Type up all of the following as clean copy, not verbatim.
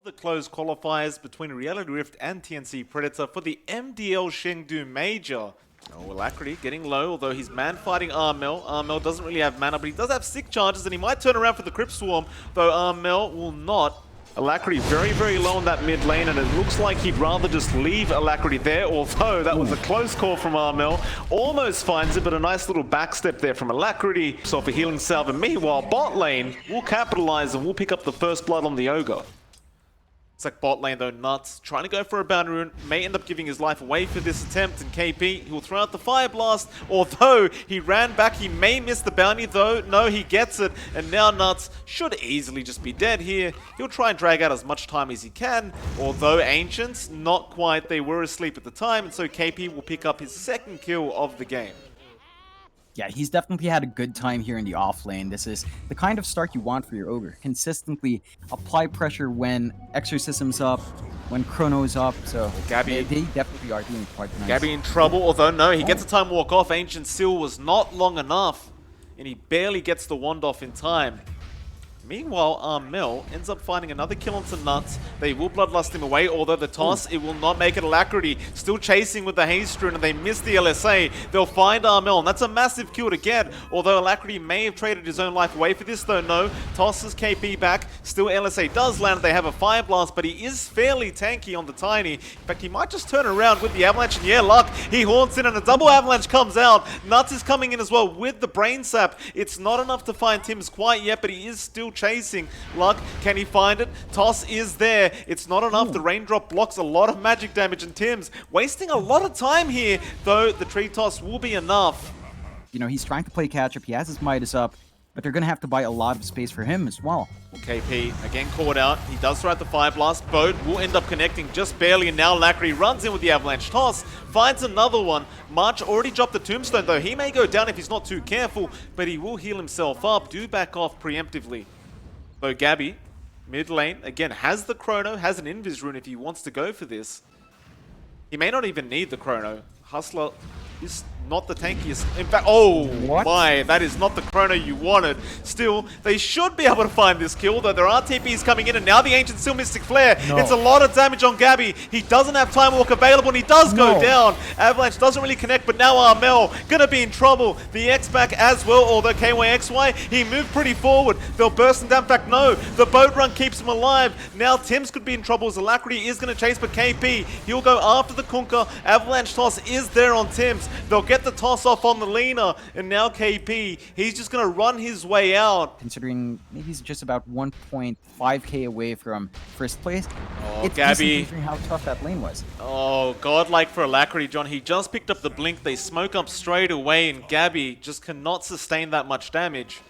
The closed qualifiers between Reality Rift and TNC Predator for the MDL CHENGDU Major. Oh, Alacrity getting low, although he's man-fighting Armel. Armel doesn't really have mana, but he does have sick charges, and he might turn around for the Crypt Swarm, though Armel will not. Alacrity very, very low on that mid lane, and it looks like he'd rather just leave Alacrity there, although that was a close call from Armel. Almost finds it, but a nice little backstep there from Alacrity. So for healing salve, and meanwhile, bot lane will capitalize and will pick up the first blood on the Ogre. It's like bot lane though, Nuts trying to go for a boundary rune, may end up giving his life away for this attempt, and KP, he will throw out the Fire Blast, although he ran back, he may miss the bounty though, no, he gets it, and now Nuts should easily just be dead here. He'll try and drag out as much time as he can, although Ancients, not quite, they were asleep at the time, and so KP will pick up his second kill of the game. Yeah, he's definitely had a good time here in the off lane. This is the kind of start you want for your Ogre. Consistently apply pressure when Exorcism's up, when Chrono's up, so Gabby, they definitely are doing quite nice. Gabby in trouble, although no, he gets a time walk off. Ancient Seal was not long enough, and he barely gets the wand off in time. Meanwhile, Armel ends up finding another kill onto Nuts. They will bloodlust him away, although the toss, it will not make it. Alacrity still chasing with the haste rune, and they miss the LSA. They'll find Armel, and that's a massive kill to get, although Alacrity may have traded his own life away for this, though no. Tosses KP back, still LSA does land. They have a Fire Blast, but he is fairly tanky on the Tiny. In fact, he might just turn around with the Avalanche, and yeah, luck, he haunts in, and a double Avalanche comes out. Nuts is coming in as well with the Brain Sap. It's not enough to find Tim's quite yet, but he is still chasing. Luck, can he find it? Toss is there. It's not enough. The raindrop blocks a lot of magic damage, and Tim's wasting a lot of time here, though the tree toss will be enough. You know, he's trying to play catch up. He has his Midas up, but they're going to have to buy a lot of space for him as well. KP again caught out. He does throw out the Fire Blast. Boat will end up connecting just barely, and now Alacrity runs in with the Avalanche toss, finds another one. March already dropped the Tombstone, though he may go down if he's not too careful, but he will heal himself up. Do back off preemptively. Though Gabby, mid lane, again, has the Chrono, has an Invis rune if he wants to go for this. He may not even need the Chrono. Hustler is not the tankiest. In fact, oh my, that is not the Chrono you wanted. Still, they should be able to find this kill, though there are TPs coming in, and now the Ancient Still Mystic Flare. No. It's a lot of damage on Gabby. He doesn't have Time Walk available, and he does go down. Avalanche doesn't really connect, but now Armel gonna be in trouble. The X-Back as well, although KYXY, he moved pretty forward. They'll burst him down. In fact, no, the boat run keeps him alive. Now Tim's could be in trouble as Alacrity is gonna chase, but KP, he'll go after the Kunkka. Avalanche toss is there on Tim's. They'll get the toss off on the Lena, and now KP, he's just going to run his way out. Considering maybe he's just about 1.5k away from first place, it's Gabby, considering how tough that lane was. Oh, godlike for Alacrity, John. He just picked up the blink, they smoke up straight away, and Gabby just cannot sustain that much damage.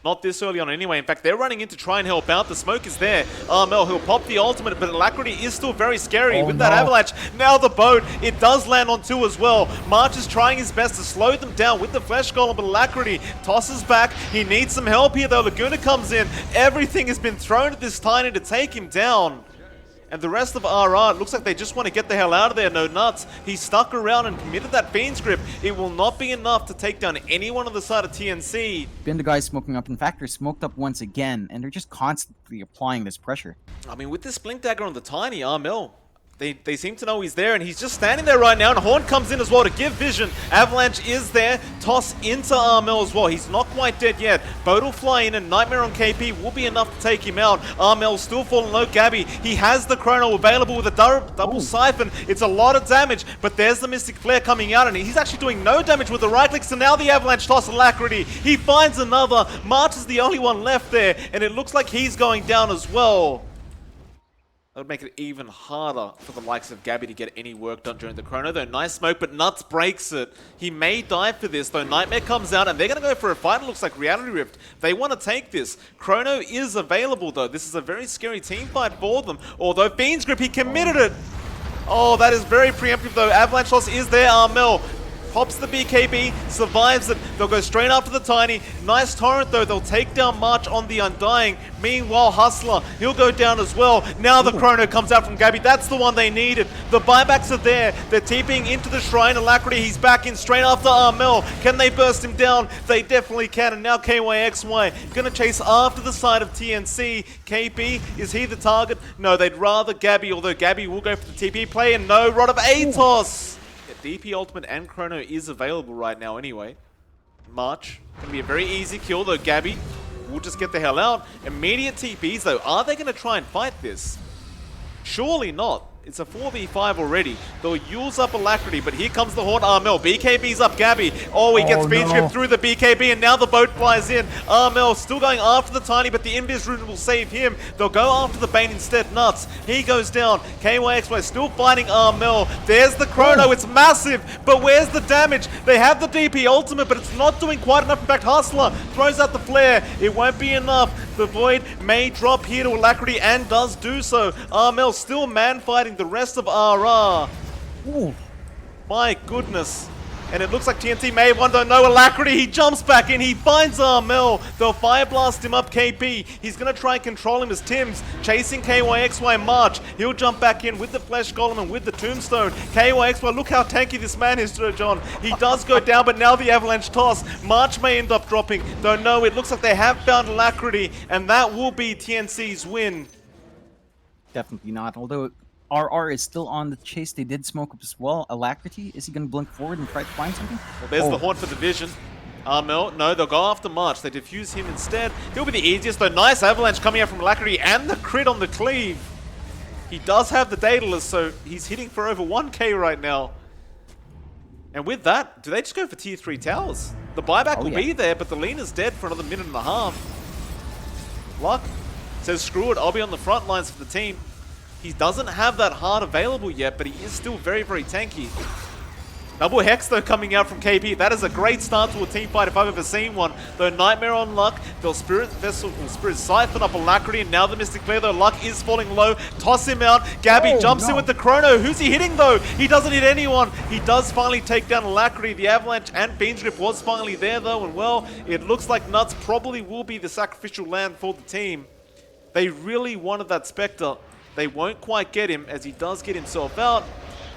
Not this early on anyway. In fact, they're running in to try and help out. The smoke is there. Armel, he'll pop the ultimate, but Alacrity is still very scary with that Avalanche. Now the boat, it does land on 2 as well. March is trying his best to slow them down with the Flesh Golem, but Alacrity tosses back. He needs some help here, though. Laguna comes in. Everything has been thrown at this Tiny to take him down. And the rest of RR, it looks like they just want to get the hell out of there. No Nuts. He stuck around and committed that Fiend's Grip. It will not be enough to take down anyone on the side of TNC. Been the guys smoking up. In fact, they're smoked up once again, and they're just constantly applying this pressure. I mean, with this Blink Dagger on the Tiny, Armel, they seem to know he's there, and he's just standing there right now, and Horn comes in as well to give vision. Avalanche is there. Toss into Armel as well. He's not quite dead yet. Boat will fly in, and Nightmare on KP will be enough to take him out. Armel's still falling low. Gabby, he has the Chrono available with a double Siphon. It's a lot of damage, but there's the Mystic Flare coming out, and he's actually doing no damage with the right click, so now the Avalanche toss Alacrity. He finds another. March is the only one left there, and it looks like he's going down as well. That would make it even harder for the likes of Gabby to get any work done during the Chrono, though. Nice smoke, but Nuts breaks it. He may die for this, though. Nightmare comes out, and they're going to go for a fight. It looks like Reality Rift. They want to take this. Chrono is available, though. This is a very scary team fight for them. Although Fiend's Grip, he committed it. Oh, that is very preemptive, though. Avalanche toss is there. Armel Pops the BKB, survives it. They'll go straight after the Tiny. Nice torrent though, they'll take down March on the Undying. Meanwhile, Hustler, he'll go down as well. Now the Chrono comes out from Gabby. That's the one they needed. The buybacks are there. They're TPing into the Shrine. Alacrity, he's back in straight after Armel. Can they burst him down? They definitely can. And now KYXY gonna chase after the side of TNC. KP, is he the target? No, they'd rather Gabby, although Gabby will go for the TP play. And no, Rod of Atos. DP Ultimate and Chrono is available right now anyway. March can be a very easy kill, though Gabby will just get the hell out. Immediate TPs though, are they going to try and fight this? Surely not. It's a 4v5 already. They'll use up Alacrity, but here comes the Horde Armel. BKB's up Gabby. Oh, he gets speed strip through the BKB, and now the boat flies in. Armel still going after the Tiny, but the Invis Rune will save him. They'll go after the Bane instead. Nuts. He goes down. KYXY still fighting Armel. There's the Chrono. It's massive, but where's the damage? They have the DP ultimate, but it's not doing quite enough. In fact, Hustler throws out the flare. It won't be enough. The Void may drop here to Alacrity and does do so. Armel still man-fighting the rest of RR. Ooh. My goodness. And it looks like TNT may have won, though. No Alacrity. He jumps back in. He finds Armel. They'll Fire Blast him up, KP. He's going to try and control him as Tim's chasing KYXY March. He'll jump back in with the Flesh Golem and with the Tombstone. KYXY, look how tanky this man is, John. He does go down, but now the Avalanche toss. March may end up dropping. Though no, it looks like they have found Alacrity, and that will be TNC's win. Definitely not, although RR is still on the chase. They did smoke up as well. Alacrity, is he going to blink forward and try to find something? Well, there's the Horde for the Vision. Armel, no, they'll go after March. They defuse him instead. He'll be the easiest, though. Nice Avalanche coming out from Alacrity and the crit on the cleave. He does have the Daedalus, so he's hitting for over 1k right now. And with that, do they just go for tier 3 towers? The buyback will be there, but the Lena's dead for another minute and a half. Luck says, screw it, I'll be on the front lines for the team. He doesn't have that heart available yet, but he is still very, very tanky. Double Hex, though, coming out from KP. That is a great start to a team fight if I've ever seen one. Though Nightmare on Luck, they'll Spirit Vessel, or Spirit Siphon up Alacrity, and now the Mystic Flare, though Luck is falling low. Toss him out. Gabby jumps in with the Chrono. Who's he hitting, though? He doesn't hit anyone. He does finally take down Alacrity. The Avalanche and Fiend's Grip was finally there, though, and well, it looks like Nuts probably will be the sacrificial lamb for the team. They really wanted that Spectre. They won't quite get him, as he does get himself out.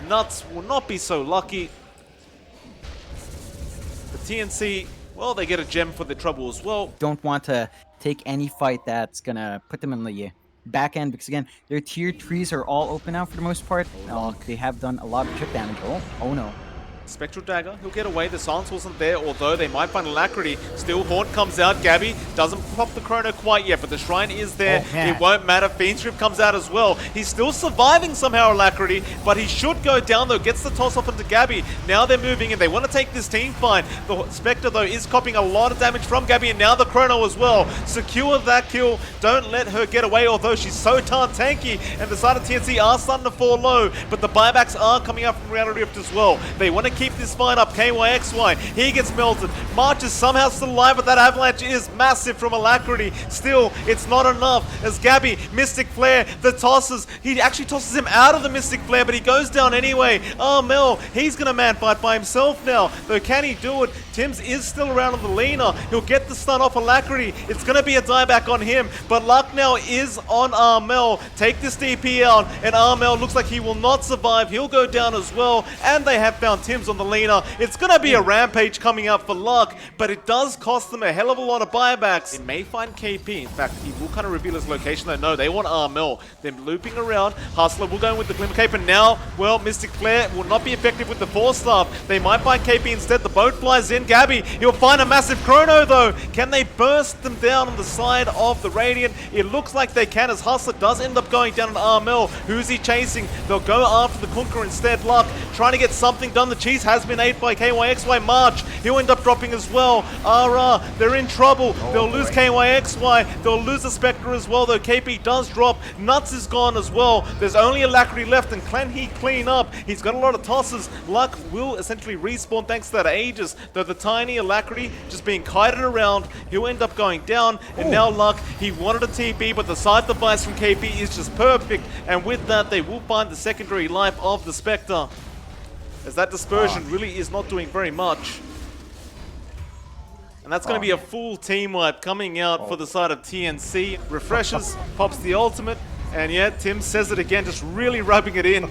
Nuts will not be so lucky. The TNC, well, they get a gem for the trouble as well. Don't want to take any fight that's going to put them in the back end, because again, their tier 3s are all open now for the most part. They have done a lot of chip damage. Oh no. Spectral Dagger, he'll get away. The silence wasn't there, although they might find Alacrity. Still, Haunt comes out. Gabby doesn't pop the Chrono quite yet, but the Shrine is there. It won't matter. Fiend's Grip comes out as well. He's still surviving somehow, Alacrity, but he should go down, though. Gets the toss off into Gabby. Now they're moving in. They want to take this team fight. The Spectre, though, is copying a lot of damage from Gabby, and now the Chrono as well. Secure that kill. Don't let her get away, although she's so darn tanky, and the side of TNC are starting to fall low, but the buybacks are coming out from Reality Rift as well. They want to keep this fight up. KYXY, he gets melted. March is somehow still alive, but that Avalanche is massive from Alacrity. Still, it's not enough, as Gabby, Mystic Flare, the tosses. He actually tosses him out of the Mystic Flare, but he goes down anyway. Mel, he's gonna man fight by himself now, though can he do it? Tims is still around on the Lena. He'll get the stun off Alacrity. It's gonna be a dieback on him, but luck now is on Armel. Take this DP out, and Armel looks like he will not survive. He'll go down as well, and they have found Tims on the Lena. It's gonna be a rampage coming up for Luck, but it does cost them a hell of a lot of buybacks. It may find KP. In fact, he will kind of reveal his location. Though no, they want Armel. They're looping around. Hustler will go in with the Glimmer Cape, and now, well, Mystic Flare will not be effective with the Force Staff. They might find KP instead. The boat flies in. Gabby, he'll find a massive Chrono, though. Can they burst them down on the side of the Radiant? It looks like they can, as Hustler does end up going down on Armel. Who's he chasing? They'll go after the Kunker instead. Luck trying to get something done. The cheese has been ate by KYXY. March, he'll end up dropping as well. RR, they're in trouble. They'll lose KYXY. They'll lose the Spectre as well, though KP does drop. Nuts is gone as well. There's only Alacrity left, and can he clean up? He's got a lot of tosses. Luck will essentially respawn thanks to that Aegis, though the tiny Alacrity just being kited around. He'll end up going down, and now Luck, he wanted a TP, but the side device from KP is just perfect, and with that, they will find the secondary life of the Spectre. as that dispersion really is not doing very much. And that's going to be a full team wipe coming out for the side of TNC. Refreshes, pops the ultimate, and yeah, Tim says it again, just really rubbing it in.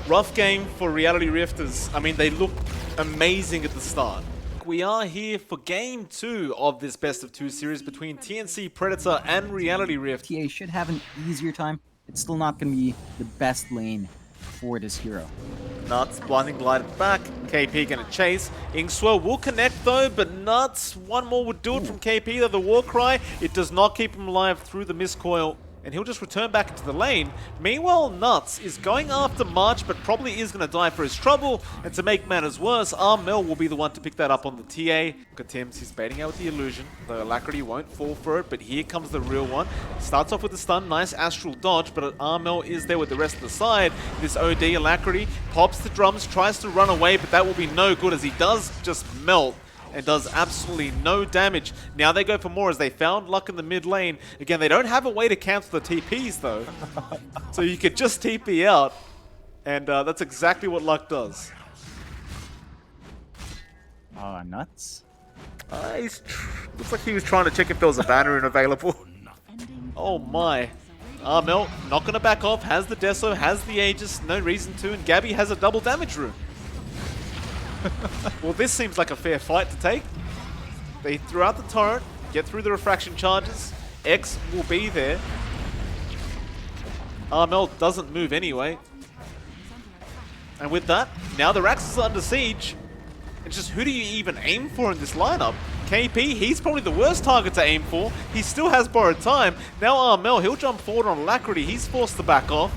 Rough game for Reality Rifters. I mean, they look amazing at the start. We are here for game 2 of this best of 2 series between TNC Predator and Reality Rift. TA should have an easier time. It's still not going to be the best lane for this hero. Nuts, blinding glided back. KP gonna chase. Inkswell will connect though, but Nuts, one more would do it from KP though. The war cry, it does not keep him alive through the miscoil, and he'll just return back into the lane. Meanwhile, Nuts is going after March, but probably is going to die for his trouble. And to make matters worse, Armel will be the one to pick that up on the TA. Look at Tim's, he's baiting out with the illusion. The Alacrity won't fall for it, but here comes the real one. Starts off with the stun, nice astral dodge, but Armel is there with the rest of the side. This OD Alacrity pops the drums, tries to run away, but that will be no good as he does just melt and does absolutely no damage. Now they go for more as they found Luck in the mid lane. Again, they don't have a way to cancel the TPs though. So you could just TP out, and that's exactly what Luck does. Nuts. Looks like he was trying to check if there was a banner available. Oh my. Armel not going to back off, has the Deso, has the Aegis, no reason to, and Gabby has a double damage rune. Well, this seems like a fair fight to take. They threw out the torrent, get through the refraction charges. X will be there. Armel doesn't move anyway. And with that, now the Rax is under siege. It's just, who do you even aim for in this lineup? KP, he's probably the worst target to aim for. He still has borrowed time. Now Armel, he'll jump forward on Alacrity. He's forced to back off.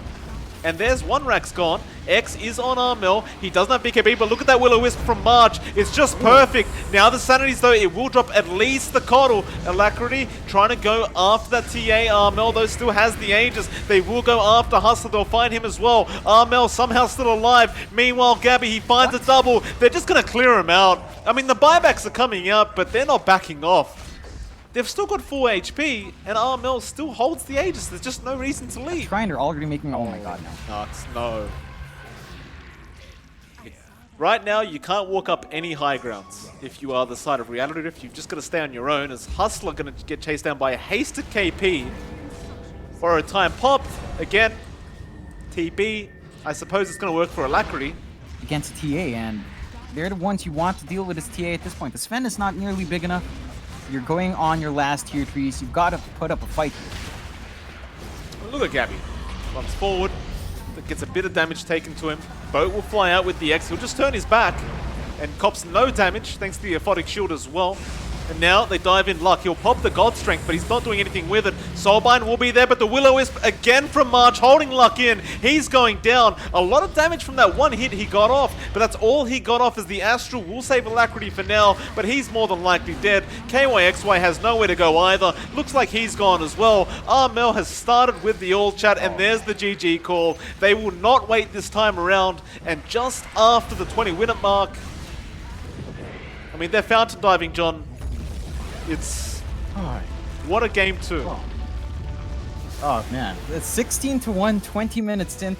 And there's one Rax gone. X is on Armel. He doesn't have BKB, but look at that Will-O-Wisp from March. It's just perfect. Now the Sanities, though, it will drop at least the Coddle. Alacrity trying to go after that TA. Armel, though, still has the Aegis. They will go after Hustler. They'll find him as well. Armel somehow still alive. Meanwhile, Gabby, he finds a double. They're just going to clear him out. I mean, the buybacks are coming out, but they're not backing off. They've still got 4 HP, and Armel still holds the Aegis. There's just no reason to leave. Shriner already making... Oh my god, no. Nuts, no. Right now, you can't walk up any high grounds. If you are the side of Reality Rift, you've just got to stay on your own, as Hustler going to get chased down by a hasted KP. For a time popped. Again, TB. I suppose it's going to work for Alacrity. Against TA, and they're the ones you want to deal with as TA at this point. The Sven is not nearly big enough. You're going on your last tier 3s. You've got to put up a fight here. Look at Gabby. Runs forward. Gets a bit of damage taken to him. Boat will fly out with the X. He'll just turn his back and cops no damage thanks to the Aphotic Shield as well. And now they dive in Luck. He'll pop the God Strength, but he's not doing anything with it. Soulbind will be there, but the Will-O-Wisp again from March, holding Luck in. He's going down. A lot of damage from that one hit he got off, but that's all he got off as the Astral will save Alacrity for now, but he's more than likely dead. KYXY has nowhere to go either. Looks like he's gone as well. Armel has started with the all chat, and there's the GG call. They will not wait this time around, and just after the 20-minute mark, I mean, they're fountain diving, John. It's... what a game 2. Oh man, it's 16-1, 20 minutes in.